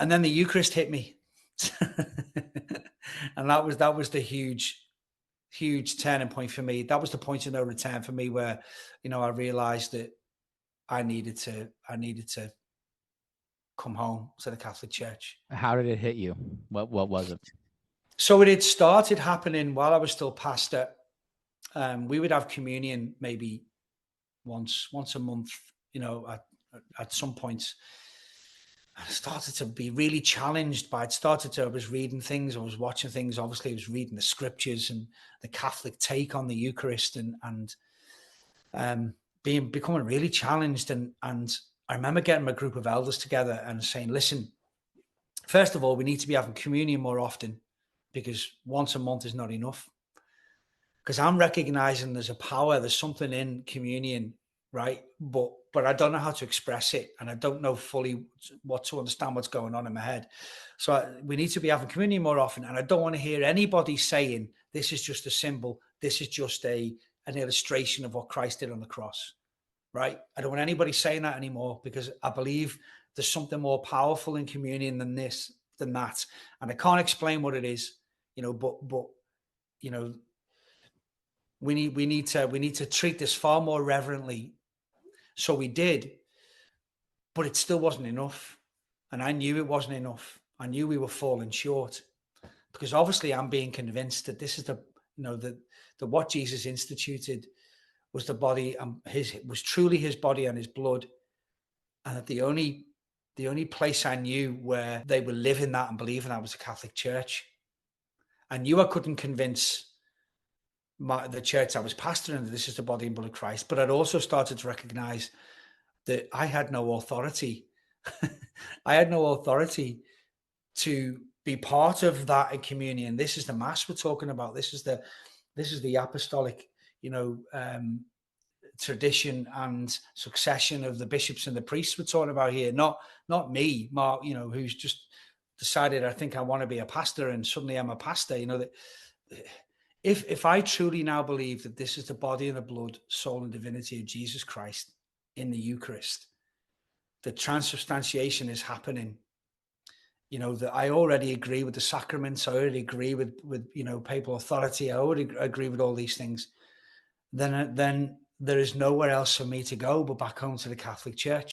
And then the Eucharist hit me. And that was the huge turning point for me. That was the point of no return for me, where, I realized that I needed to come home to the Catholic Church. How did it hit you? What was it? So it had started happening while I was still pastor. We would have communion maybe once a month, at some point. I started to be really challenged by it. I was reading things, I was watching things. Obviously, I was reading the scriptures and the Catholic take on the Eucharist, and becoming really challenged. And I remember getting my group of elders together and saying, listen, first of all, we need to be having communion more often, because once a month is not enough. Because I'm recognizing there's a power, there's something in communion, right? But I don't know how to express it, and I don't know fully what to understand what's going on in my head. So we need to be having communion more often, and I don't want to hear anybody saying this is just a symbol, this is just an illustration of what Christ did on the cross, right? I don't want anybody saying that anymore, because I believe there's something more powerful in communion than that, and I can't explain what it is, but we need to treat this far more reverently. So we did, but it still wasn't enough. And I knew it wasn't enough. I knew we were falling short, because obviously I'm being convinced that this is that what Jesus instituted was the body, was truly his body and his blood. And that the only place I knew where they were living that and believing that was the Catholic Church. I knew I couldn't convince the church I was pastoring that this is the body and blood of Christ, but I'd also started to recognize that I had no authority. I had no authority to be part of that in communion. This is the Mass we're talking about. This is the apostolic, tradition and succession of the bishops and the priests we're talking about here. Not me, Mark, who's just decided, I think I want to be a pastor, and suddenly I'm a pastor. That if I truly now believe that this is the body and the blood, soul and divinity of Jesus Christ in the Eucharist, the transubstantiation is happening, that I already agree with the sacraments, I already agree with papal authority, I already agree with all these things, then there is nowhere else for me to go but back home to the Catholic Church.